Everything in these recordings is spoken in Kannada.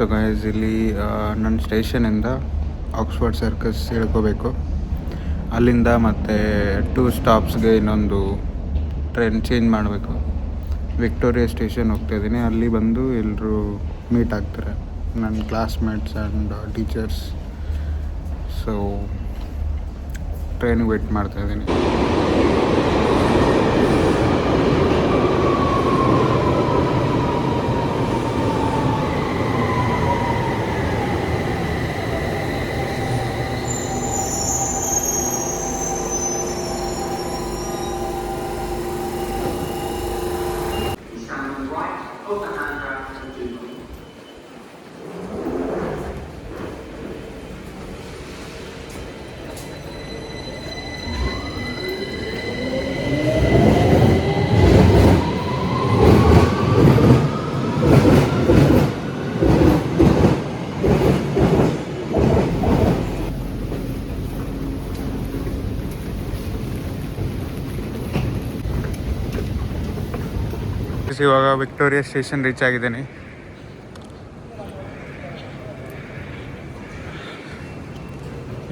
ಸೊ ಗೈಸ್ ಇಲ್ಲಿ ನನ್ನ ಸ್ಟೇಷನಿಂದ ಆಕ್ಸ್ಫರ್ಡ್ ಸರ್ಕಸ್ ಇಳ್ಕೋಬೇಕು. ಅಲ್ಲಿಂದ ಮತ್ತೆ 2 ಸ್ಟಾಪ್ಸ್ಗೆ ಇನ್ನೊಂದು ಟ್ರೈನ್ ಚೇಂಜ್ ಮಾಡಬೇಕು. ವಿಕ್ಟೋರಿಯಾ ಸ್ಟೇಷನ್ ಹೋಗ್ತಾಯಿದ್ದೀನಿ. ಅಲ್ಲಿ ಬಂದು ಎಲ್ಲರೂ ಮೀಟ್ ಆಗ್ತಾರೆ, ನನ್ನ ಕ್ಲಾಸ್ಮೇಟ್ಸ್ ಆ್ಯಂಡ್ ಟೀಚರ್ಸ್. ಸೊ ಟ್ರೈನಿಗೆ ವೇಟ್ ಮಾಡ್ತಾಯಿದ್ದೀನಿ. ಇವಾಗ ವಿಕ್ಟೋರಿಯಾ ಸ್ಟೇಷನ್ ರೀಚ್ ಆಗಿದ್ದೀನಿ.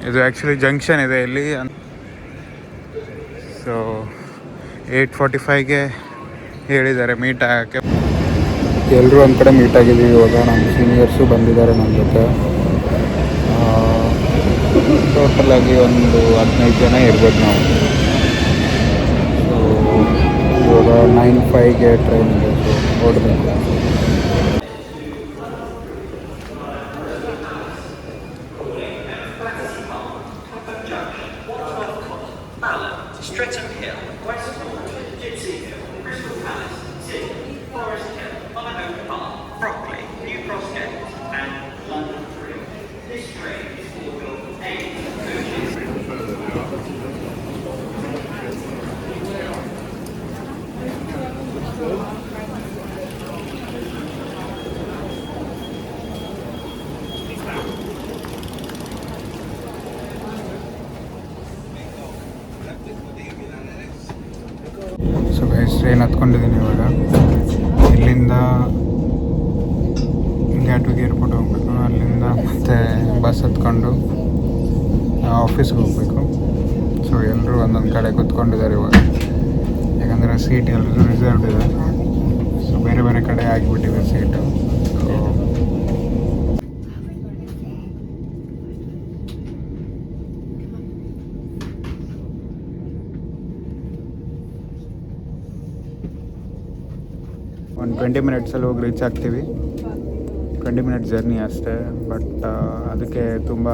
ಇದು ಆ್ಯಕ್ಚುಲಿ ಜಂಕ್ಷನ್ ಇದೆ ಇಲ್ಲಿ. ಸೊ 8:45ಗೆ ಹೇಳಿದ್ದಾರೆ ಮೀಟ್ ಆಗೋಕ್ಕೆ. ಎಲ್ಲರೂ ಒಂದು ಕಡೆ ಮೀಟ್ ಆಗಿದ್ದೀವಿ. ಇವಾಗ ನಮ್ಮ ಸೀನಿಯರ್ಸು ಬಂದಿದ್ದಾರೆ ನಮ್ಮ ಜೊತೆ. ಟೋಟಲಾಗಿ ಒಂದು 15 ಜನ ಇರ್ಬೋದು ನಾವು. ಸೊ ಇವಾಗ 9:05ಗೆ ಟ್ರೈನ್ ಇದೆ. ಸೊ ಓಡಬೇಕು. ಸೊ ಗೈಸ್ ಟ್ರೈನ್ ಹತ್ಕೊಂಡಿದ್ದೀನಿ ಇವಾಗ. ಇಲ್ಲಿಂದ ಗಾಟ್ವಿಕ್ ಏರ್ಪೋರ್ಟ್ ಹೋಗಬೇಕು. ಅಲ್ಲಿಂದ ಮತ್ತೆ ಬಸ್ ಹತ್ಕೊಂಡು ಆಫೀಸ್ಗೆ ಹೋಗಬೇಕು. ಸೊ ಎಲ್ಲರೂ ಒಂದೊಂದು ಕಡೆ ಕೂತ್ಕೊಂಡಿದ್ದಾರೆ ಇವಾಗ, ಯಾಕಂದರೆ ಸೀಟ್ ಎಲ್ಲರೂ ರಿಸರ್ವ್ಡ್ ಇದೆ. ಸೊ ಬೇರೆ ಬೇರೆ ಕಡೆ ಆಗಿಬಿಟ್ಟಿದೆ ಸೀಟು. ಸೊ ಒಂದು 20 ಮಿನಿಟ್ಸಲ್ಲಿ ಹೋಗಿ ರೀಚ್ ಆಗ್ತೀವಿ. 20 ಮಿನಿಟ್ಸ್ ಜರ್ನಿ ಅಷ್ಟೇ. ಬಟ್ ಅದಕ್ಕೆ ತುಂಬ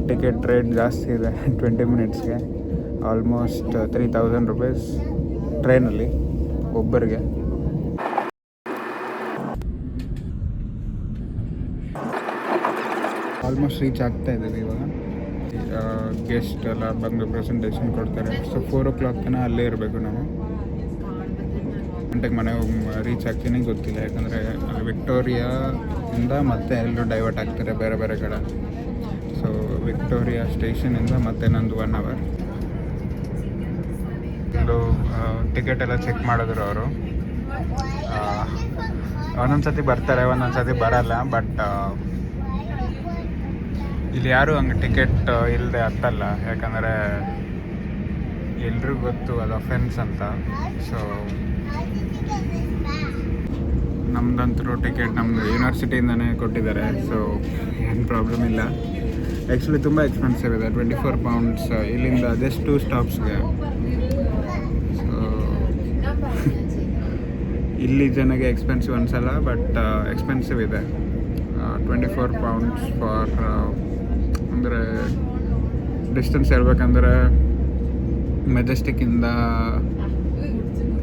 ಟಿಕೆಟ್ ರೇಟ್ ಜಾಸ್ತಿ ಇದೆ. 20 ಮಿನಿಟ್ಸ್ಗೆ ಆಲ್ಮೋಸ್ಟ್ 3000 ರುಪೀಸ್ ಟ್ರೈನಲ್ಲಿ ಒಬ್ಬರಿಗೆ. ಆಲ್ಮೋಸ್ಟ್ ರೀಚ್ ಆಗ್ತಾ ಇದ್ದೀವಿ ಇವಾಗ. ಗೆಸ್ಟ್ ಎಲ್ಲ ಬಂದು ಪ್ರೆಸೆಂಟೇಷನ್ ಕೊಡ್ತಾರೆ. ಸೊ 4 o'clock ತನಕ ಅಲ್ಲೇ ಇರಬೇಕು ನಾವು. ಗಂಟೆಗೆ ಮನೆ ರೀಚ್ ಆಗ್ತೀನಿ ಗೊತ್ತಿಲ್ಲ, ಯಾಕಂದರೆ ವಿಕ್ಟೋರಿಯಾಯಿಂದ ಮತ್ತೆ ಎಲ್ಲರೂ ಡೈವರ್ಟ್ ಆಗ್ತಾರೆ ಬೇರೆ ಬೇರೆ ಕಡೆ. ಸೊ ವಿಕ್ಟೋರಿಯಾ ಸ್ಟೇಷನಿಂದ ಮತ್ತೆ ನಂದು 1 hour. ಇದು ಟಿಕೆಟ್ ಎಲ್ಲ ಚೆಕ್ ಮಾಡಿದ್ರು ಅವರು. ಒಂದೊಂದು ಸತಿ ಬರ್ತಾರೆ, ಒಂದೊಂದು ಸತಿ ಬರಲ್ಲ. ಬಟ್ ಇಲ್ಲಿ ಯಾರೂ ಹಂಗೆ ಟಿಕೆಟ್ ಇಲ್ಲದೆ ಹತ್ತಲ್ಲ, ಯಾಕಂದರೆ ಎಲ್ರಿಗೂ ಗೊತ್ತು ಅದು ಅಫೆನ್ಸ್ ಅಂತ. ಸೊ ನಮ್ದಂತರೂ ಟಿಕೆಟ್ ನಮ್ಮದು ಯೂನಿವರ್ಸಿಟಿಯಿಂದನೇ ಕೊಟ್ಟಿದ್ದಾರೆ. ಸೊ ಏನು ಪ್ರಾಬ್ಲಮ್ ಇಲ್ಲ. ಆ್ಯಕ್ಚುಲಿ ತುಂಬ ಎಕ್ಸ್ಪೆನ್ಸಿವ್ ಇದೆ, 24 pounds ಇಲ್ಲಿಂದ ಜಸ್ಟ್ 2 ಸ್ಟಾಪ್ಸ್ಗೆ. ಸೊ ಇಲ್ಲಿ ಜನಗೆ ಎಕ್ಸ್ಪೆನ್ಸಿವ್ ಅನಿಸಲ್ಲ, ಬಟ್ ಎಕ್ಸ್ಪೆನ್ಸಿವ್ ಇದೆ. 24 pounds ಫಾರ್ ಅಂದರೆ ಡಿಸ್ಟೆನ್ಸ್ ಹೇಳ್ಬೇಕಂದ್ರೆ ಮೆಜೆಸ್ಟಿಕ್ಕಿಂದ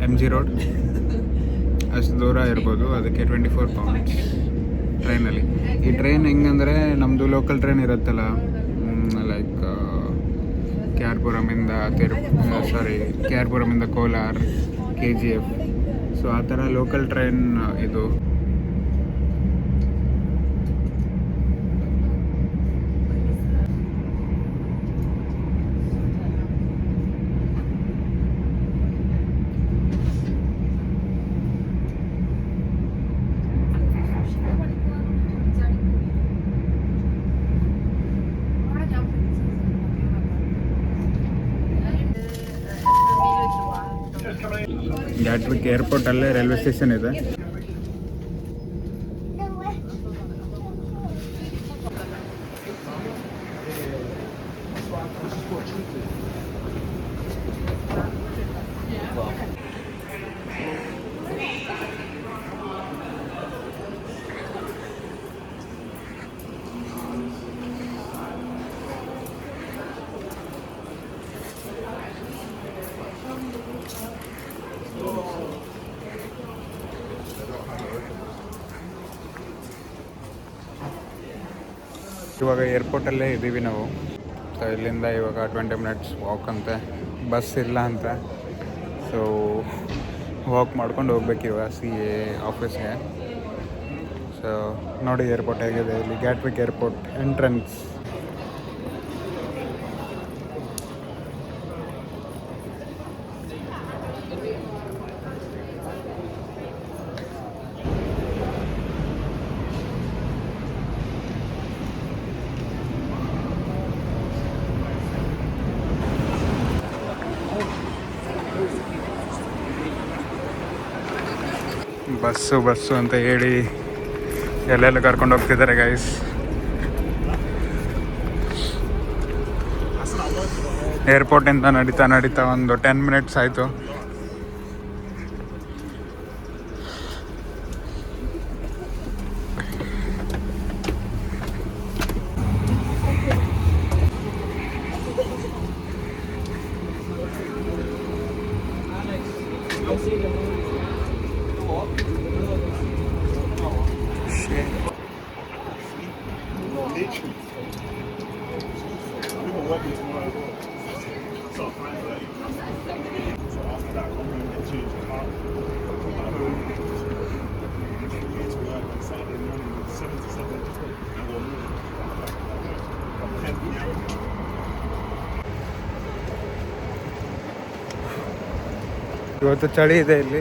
MG ರೋಡ್ ಅಷ್ಟು ದೂರ ಇರ್ಬೋದು. ಅದಕ್ಕೆ 24 pounds ಟ್ರೈನಲ್ಲಿ. ಈ ಟ್ರೈನ್ ಹೆಂಗಂದರೆ ನಮ್ಮದು ಲೋಕಲ್ ಟ್ರೈನ್ ಇರುತ್ತಲ್ಲ, ಲೈಕ್ ಕ್ಯಾರ್ಪುರಮಿಂದ ಕೋಲಾರ, KGF. ಸೊ ಆ ಥರ ಲೋಕಲ್ ಟ್ರೈನ್ ಇದು. ಗಾಟ್ವಿಕ್ ಏರ್ಪೋರ್ಟಲ್ಲೇ ರೈಲ್ವೆ ಸ್ಟೇಷನ್ ಇದೆ. ಇವಾಗ ಏರ್ಪೋರ್ಟಲ್ಲೇ ಇದ್ದೀವಿ ನಾವು. ಸೊ ಇಲ್ಲಿಂದ ಇವಾಗ 20 ಮಿನಿಟ್ಸ್ ವಾಕ್ ಅಂತೆ, ಬಸ್ ಇಲ್ಲ ಅಂತ. ಸೊ ವಾಕ್ ಮಾಡ್ಕೊಂಡು ಹೋಗ್ಬೇಕು ಇವಾಗ CA ಆಫೀಸ್ಗೆ. ಸೊ ನೋಡಿ ಏರ್ಪೋರ್ಟ್ ಹೇಗಿದೆ, ಇಲ್ಲಿ ಗಾಟ್ವಿಕ್ ಏರ್ಪೋರ್ಟ್ ಎಂಟ್ರೆನ್ಸ್. ಬಸ್ಸು ಅಂತ ಹೇಳಿ ಎಲ್ಲೆಲ್ಲ ಕರ್ಕೊಂಡು ಹೋಗ್ತಿದ್ದಾರೆ ಗೈಸ್. ಏರ್ಪೋರ್ಟಿಂದ ನಡೀತಾ ಒಂದು 10 ಮಿನಿಟ್ಸ್ ಆಯಿತು. ಇವತ್ತು ಚಳಿ ಇದೆ ಇಲ್ಲಿ.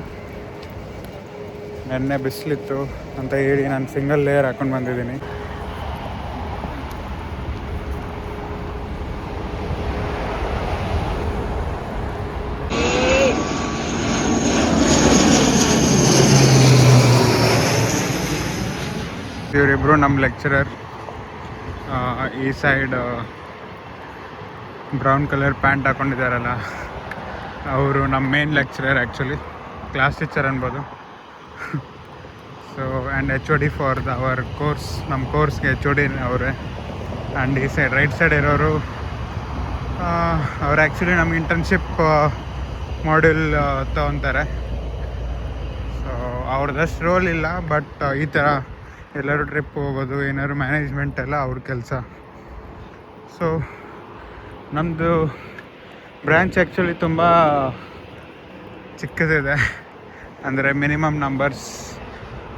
ನೆನ್ನೆ ಬಿಸಿಲಿತ್ತು ಅಂತ ಹೇಳಿ ನಾನು ಸಿಂಗಲ್ ಲೇಯರ್ ಹಾಕೊಂಡು ಬಂದಿದ್ದೀನಿ. ಇವರಿಬ್ಬರು ನಮ್ಮ ಲೆಕ್ಚರರ್. ಈ ಸೈಡ್ ಬ್ರೌನ್ ಕಲರ್ ಪ್ಯಾಂಟ್ ಹಾಕೊಂಡಿದ್ದಾರಲ್ಲ, ಅವರು ನಮ್ಮ main lecturer, actually class teacher ಅನ್ಬೋದು. So and HOD for our course, ನಮ್ಮ ಕೋರ್ಸ್ಗೆ HOD ಅವರೇ. ಆ್ಯಂಡ್ ಈ ಸೈಡ್ ರೈಟ್ ಸೈಡ್ ಇರೋರು ಅವ್ರು ಆ್ಯಕ್ಚುಲಿ ನಮ್ಮ ಇಂಟರ್ನ್ಶಿಪ್ ಮಾಡ್ಯೂಲ್ ತೊಗೊತಾರೆ. ಸೊ ಅವ್ರದ್ದಷ್ಟು ರೋಲ್ ಇಲ್ಲ, ಬಟ್ ಈ ಥರ ಎಲ್ಲರೂ ಟ್ರಿಪ್ ಹೋಗೋದು, ಏನಾದ್ರು ಮ್ಯಾನೇಜ್ಮೆಂಟ್ ಎಲ್ಲ ಅವ್ರ ಕೆಲಸ. ಸೊ ನಮ್ಮದು ಬ್ರ್ಯಾಂಚ್ ಆ್ಯಕ್ಚುಲಿ ತುಂಬ ಚಿಕ್ಕದಿದೆ, ಅಂದರೆ minimum numbers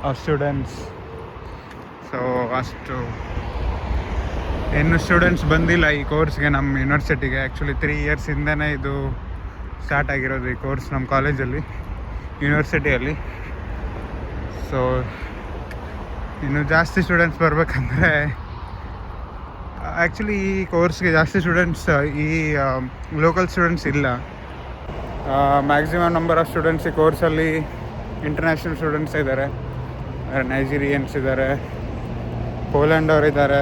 of students. So ಅಷ್ಟು ಇನ್ನು ಸ್ಟೂಡೆಂಟ್ಸ್ ಬಂದಿಲ್ಲ ಈ ಕೋರ್ಸ್ಗೆ ನಮ್ಮ ಯೂನಿವರ್ಸಿಟಿಗೆ. ಆ್ಯಕ್ಚುಲಿ 3 ಇಯರ್ಸ್ ಹಿಂದೆನೇ ಇದು ಸ್ಟಾರ್ಟ್ ಆಗಿರೋದು ಈ ಕೋರ್ಸ್ ನಮ್ಮ ಕಾಲೇಜಲ್ಲಿ, ಯೂನಿವರ್ಸಿಟಿಯಲ್ಲಿ. ಸೊ ಇನ್ನು ಜಾಸ್ತಿ ಸ್ಟೂಡೆಂಟ್ಸ್ ಬರಬೇಕಂದ್ರೆ, ಆ್ಯಕ್ಚುಲಿ ಈ ಕೋರ್ಸ್ಗೆ ಜಾಸ್ತಿ ಸ್ಟೂಡೆಂಟ್ಸ್ ಈ ಲೋಕಲ್ ಸ್ಟೂಡೆಂಟ್ಸ್ ಇಲ್ಲ. ಮ್ಯಾಕ್ಸಿಮಮ್ ನಂಬರ್ ಆಫ್ ಸ್ಟೂಡೆಂಟ್ಸ್ ಈ ಕೋರ್ಸಲ್ಲಿ ಇಂಟರ್ನ್ಯಾಷನಲ್ ಸ್ಟೂಡೆಂಟ್ಸ್ ಇದ್ದಾರೆ. ನೈಜೀರಿಯನ್ಸ್ ಇದ್ದಾರೆ, ಪೋಲೆಂಡ್ ಅವರಿದ್ದಾರೆ,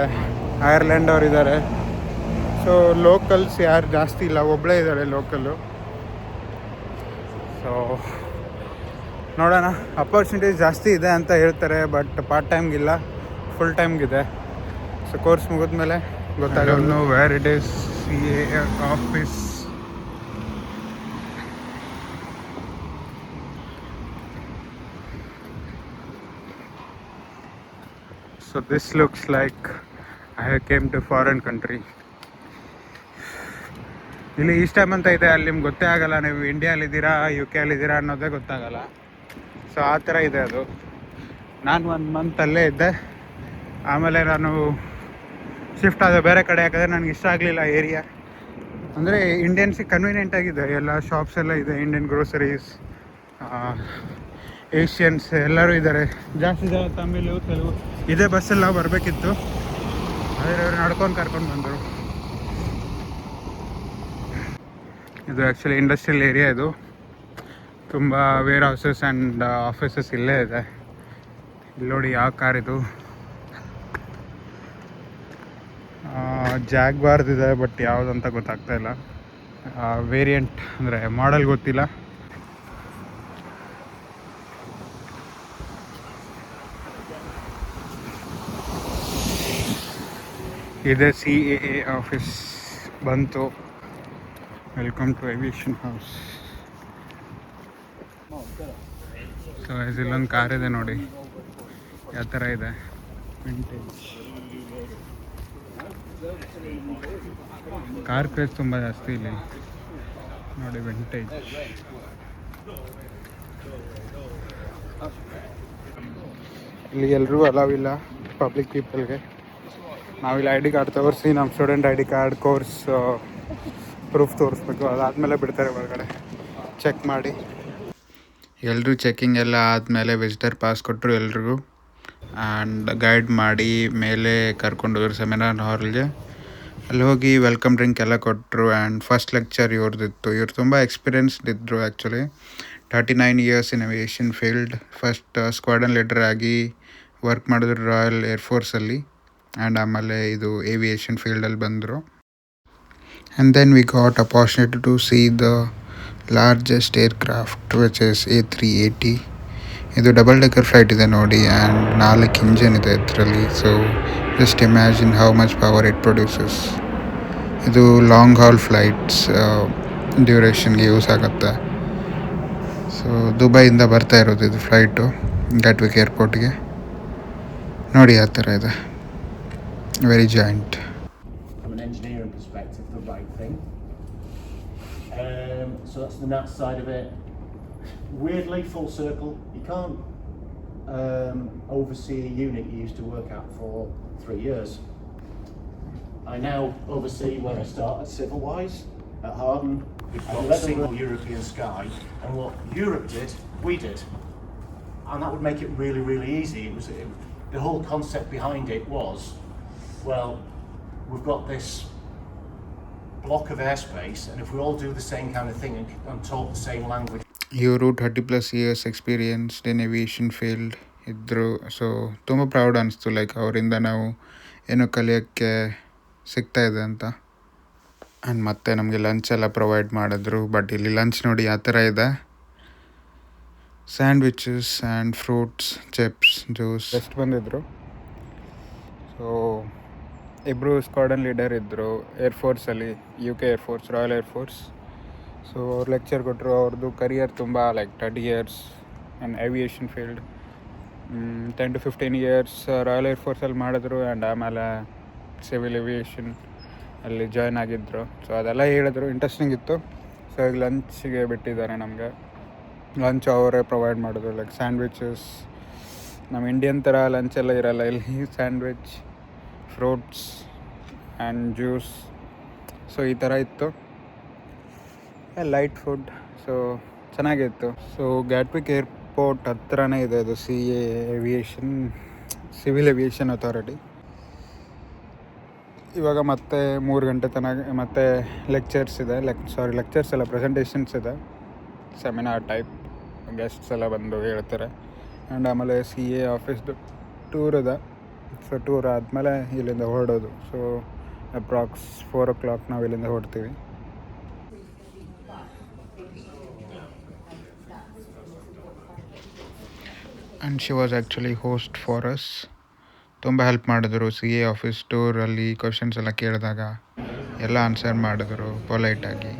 ಐರ್ಲೆಂಡ್ ಅವರಿದ್ದಾರೆ. ಸೊ ಲೋಕಲ್ಸ್ ಯಾರು ಜಾಸ್ತಿ ಇಲ್ಲ, ಒಬ್ಬಳೇ ಇದ್ದಾರೆ ಲೋಕಲ್ಲು. ಸೊ ನೋಡೋಣ, ಅಪರ್ಚುನಿಟೀಸ್ ಜಾಸ್ತಿ ಇದೆ ಅಂತ ಹೇಳ್ತಾರೆ, ಬಟ್ ಪಾರ್ಟ್ ಟೈಮ್ಗಿಲ್ಲ, ಫುಲ್ ಟೈಮ್ಗಿದೆ. ಸೊ ಕೋರ್ಸ್ ಮುಗಿದ್ಮೇಲೆ ಗೊತ್ತಾಗಲ್ಲ where it is. CA office. So this looks like I have came to foreign country. ಇಲ್ಲಿ ಈಸ್ಟ್ ಟೈಮ್ ಅಂತ ಇದೆ, ಅಲ್ಲಿ ನಿಮ್ಗೆ ಗೊತ್ತೇ ಆಗಲ್ಲ ನೀವು ಇಂಡಿಯಾಲಿದ್ದೀರಾ UK ಅಲ್ಲಿದ್ದೀರಾ ಅನ್ನೋದೇ ಗೊತ್ತಾಗಲ್ಲ. ಸೊ ಆ ಥರ ಇದೆ ಅದು. ನಾನು 1 ಮಂತ್ ಅಲ್ಲೇ ಇದ್ದೆ, ಆಮೇಲೆ ನಾನು ಶಿಫ್ಟ್ ಆದ ಬೇರೆ ಕಡೆ. ಯಾಕಂದರೆ ನನಗೆ ಇಷ್ಟ ಆಗಲಿಲ್ಲ ಏರಿಯಾ. ಅಂದರೆ ಇಂಡಿಯನ್ಸಿಗೆ ಕನ್ವೀನಿಯೆಂಟ್ ಆಗಿದೆ, ಎಲ್ಲ ಶಾಪ್ಸ್ ಎಲ್ಲ ಇದೆ, ಇಂಡಿಯನ್ ಗ್ರೋಸರೀಸ್, ಏಷ್ಯನ್ಸ್ ಎಲ್ಲರೂ ಇದ್ದಾರೆ. ಜಾಸ್ತಿ ಜನ ತಮಿಳು, ತೆಲುಗು. ಇದೇ ಬಸ್ಸೆಲ್ಲ ಬರಬೇಕಿತ್ತು, ಆದರೆ ಅವರು ನಡ್ಕೊಂಡು ಕರ್ಕೊಂಡು ಬಂದರು. ಇದು ಆ್ಯಕ್ಚುಲಿ ಇಂಡಸ್ಟ್ರಿಯಲ್ ಏರಿಯಾ ಇದು. ತುಂಬ ವೇರ್ ಹೌಸಸ್ ಆ್ಯಂಡ್ ಆಫೀಸಸ್ ಇಲ್ಲೇ ಇದೆ. ಇಲ್ಲಿ ನೋಡಿ ಯಾವ ಕಾರ್ ಇದು, ಜಾಗ್ವಾರ್ದಿದೆ, ಬಟ್ ಯಾವುದಂತ ಗೊತ್ತಾಗ್ತಾ ಇಲ್ಲ. ವೇರಿಯಂಟ್ ಅಂದರೆ ಮಾಡೆಲ್ ಗೊತ್ತಿಲ್ಲ. ಇದೆ CAA ಆಫೀಸ್ ಬಂತು. Welcome to aviation house. So ಇಲ್ಲೊಂದು ಕಾರ್ ಇದೆ ನೋಡಿ, ಯಾವ ಥರ ಇದೆ, ವಿಂಟೇಜ್. ಕಾರ್ ಕ್ರೇಜ್ ತುಂಬ ಜಾಸ್ತಿ ಇಲ್ಲಿ ನೋಡಿ, ವಿಂಟೇಜ್. ಇಲ್ಲಿ ಎಲ್ರಿಗೂ ಅಲೌ ಇಲ್ಲ, ಪಬ್ಲಿಕ್ ಪೀಪಲ್ಗೆ. ನಾವಿಲ್ಲಿ ID ಕಾರ್ಡ್ ತೋರಿಸಿ, ನಮ್ಮ student ID card, course proof ತೋರಿಸ್ಬೇಕು. ಅದಾದಮೇಲೆ ಬಿಡ್ತಾರೆ ಒಳಗಡೆ ಚೆಕ್ ಮಾಡಿ. ಎಲ್ಲರೂ ಚೆಕ್ಕಿಂಗ್ ಎಲ್ಲ ಆದಮೇಲೆ ವಿಸಿಟರ್ ಪಾಸ್ ಕೊಟ್ಟರು ಎಲ್ರಿಗೂ. ಆ್ಯಂಡ್ ಗೈಡ್ ಮಾಡಿ ಮೇಲೆ ಕರ್ಕೊಂಡು ಹೋಗಿರೋ ಸೆಮಿನಾರ್ ಹಾಲ್ಗೆ. ಅಲ್ಲಿ ಹೋಗಿ ವೆಲ್ಕಮ್ ಡ್ರಿಂಕ್ ಎಲ್ಲ ಕೊಟ್ಟರು. ಆ್ಯಂಡ್ ಫಸ್ಟ್ ಲೆಕ್ಚರ್ ಇವ್ರದ್ದಿತ್ತು. ಇವ್ರು ತುಂಬ ಎಕ್ಸ್ಪೀರಿಯನ್ಸ್ಡ್ ಇದ್ದರು actually. 39 years in aviation field. First squadron leader ಆಗಿ ವರ್ಕ್ ಮಾಡಿದ್ರು ರಾಯಲ್ ಏರ್ಫೋರ್ಸಲ್ಲಿ. ಆ್ಯಂಡ್ ಆಮೇಲೆ ಇದು ಏವಿಯೇಷನ್ ಫೀಲ್ಡಲ್ಲಿ ಬಂದರು. And then we got opportunity to see the largest aircraft which is A380. ಇದು ಡಬಲ್ ಡೆಕ್ಕರ್ ಫ್ಲೈಟ್ ಇದೆ ನೋಡಿ, ಆ್ಯಂಡ್ 4 ಇಂಜನ್ ಇದೆ ಇದರಲ್ಲಿ. So just imagine how much power it produces. ಇದು ಲಾಂಗ್ ಹಾಲ್ ಫ್ಲೈಟ್ಸ್ ಡ್ಯೂರೇಷನ್ಗೆ ಯೂಸ್ ಆಗುತ್ತೆ. ಸೊ ದುಬೈಯಿಂದ ಬರ್ತಾ ಇರೋದು ಇದು ಫ್ಲೈಟು ಗಾಟ್ವಿಕ್ ಏರ್ಪೋರ್ಟ್ಗೆ. ನೋಡಿ ಆ ಥರ ಇದೆ, very joint. From an engineering perspective, the right thing. So that's the NAT side of it. Weirdly, full circle. You can't oversee a unit you used to work at for 3 years. I now oversee where I started civil-wise at Harden. We've got a single European sky, and what Europe did, we did, and that would make it really, really easy. The whole concept behind it was, well, we've got this block of airspace, and if we all do the same kind of thing and talk the same language. ಇವರು 30+ ಇಯರ್ಸ್ ಎಕ್ಸ್ಪೀರಿಯನ್ಸ್ಡ್ ಇನ್ ಏವಿಯೇಷನ್ ಫೀಲ್ಡ್ ಇದ್ದರು. ಸೊ ತುಂಬ ಪ್ರೌಡ್ ಅನಿಸ್ತು, ಲೈಕ್ ಅವರಿಂದ ನಾವು ಏನೋ ಕಲಿಯೋಕ್ಕೆ ಸಿಗ್ತಾಯಿದೆ ಅಂತ. ಆ್ಯಂಡ್ ಮತ್ತೆ ನಮಗೆ ಲಂಚ್ ಎಲ್ಲ ಪ್ರೊವೈಡ್ ಮಾಡಿದ್ರು. ಬಟ್ ಇಲ್ಲಿ ಲಂಚ್ ನೋಡಿ ಆ ಥರ ಇದೆ, sandwiches and fruits, chips, juice. ಎಷ್ಟು ಬಂದಿದ್ರು. ಸೊ ಇಬ್ಬರು ಸ್ಕ್ವಾಡನ್ ಲೀಡರ್ ಇದ್ದರು ಏರ್ಫೋರ್ಸಲ್ಲಿ, UK air force, royal air force. So ಅವ್ರು ಲೆಕ್ಚರ್ ಕೊಟ್ಟರು. ಅವ್ರದ್ದು ಕರಿಯರ್ ತುಂಬ like 30 years in aviation field. 10 to 15 years royal ಏರ್ಫೋರ್ಸಲ್ಲಿ ಮಾಡಿದ್ರು. ಆ್ಯಂಡ್ ಆಮೇಲೆ ಸಿವಿಲ್ ಏವಿಯೇಷನ್ ಅಲ್ಲಿ ಜಾಯ್ನ್ ಆಗಿದ್ದರು. ಸೊ ಅದೆಲ್ಲ ಹೇಳಿದ್ರು, ಇಂಟ್ರೆಸ್ಟಿಂಗ್ ಇತ್ತು. ಸೊ ಈಗ ಲಂಚ್ಗೆ ಬಿಟ್ಟಿದ್ದಾರೆ ನಮಗೆ. ಲಂಚ್ ಅವರೇ ಪ್ರೊವೈಡ್ ಮಾಡಿದ್ರು, ಲೈಕ್ ಸ್ಯಾಂಡ್ವಿಚಸ್. ನಮ್ಮ ಇಂಡಿಯನ್ ಥರ ಲಂಚ್ ಎಲ್ಲ ಇರಲ್ಲ ಇಲ್ಲಿ. Sandwich, fruits and juice. So ಈ ಥರ ಇತ್ತು, ಲೈಟ್ ಫುಡ್. ಸೊ ಚೆನ್ನಾಗಿತ್ತು. ಸೊ ಗಾಟ್ವಿಕ್ ಏರ್ಪೋರ್ಟ್ ಹತ್ರನೇ ಇದೆ ಅದು CA aviation, civil aviation authority. ಇವಾಗ ಮತ್ತೆ 3 ಗಂಟೆ ತನಕ ಮತ್ತೆ ಲೆಕ್ಚರ್ಸ್ ಇದೆ. ಲೆಕ್ಚರ್ಸ್ ಎಲ್ಲ ಪ್ರೆಸೆಂಟೇಷನ್ಸ್ ಇದೆ, ಸೆಮಿನಾರ್ ಟೈಪ್. ಗೆಸ್ಟ್ಸ್ ಎಲ್ಲ ಬಂದು ಹೇಳ್ತಾರೆ. ಆ್ಯಂಡ್ ಆಮೇಲೆ CA ಆಫೀಸ್ದು ಟೂರ್ ಇದೆ. ಸೊ ಟೂರ್ ಆದಮೇಲೆ ಇಲ್ಲಿಂದ ಹೊರಡೋದು. ಸೊ ಅಪ್ರಾಕ್ಸ್ 4 o'clock ನಾವು ಇಲ್ಲಿಂದ ಹೊರಡ್ತೀವಿ. And she was actually host for us. ತುಂಬ ಹೆಲ್ಪ್ ಮಾಡಿದ್ರು. CA ಆಫೀಸ್ ಟೂರಲ್ಲಿ ಕ್ವಶನ್ಸ್ ಎಲ್ಲ ಕೇಳಿದಾಗ ಎಲ್ಲ ಆನ್ಸರ್ ಮಾಡಿದ್ರು ಪೊಲೈಟಾಗಿ.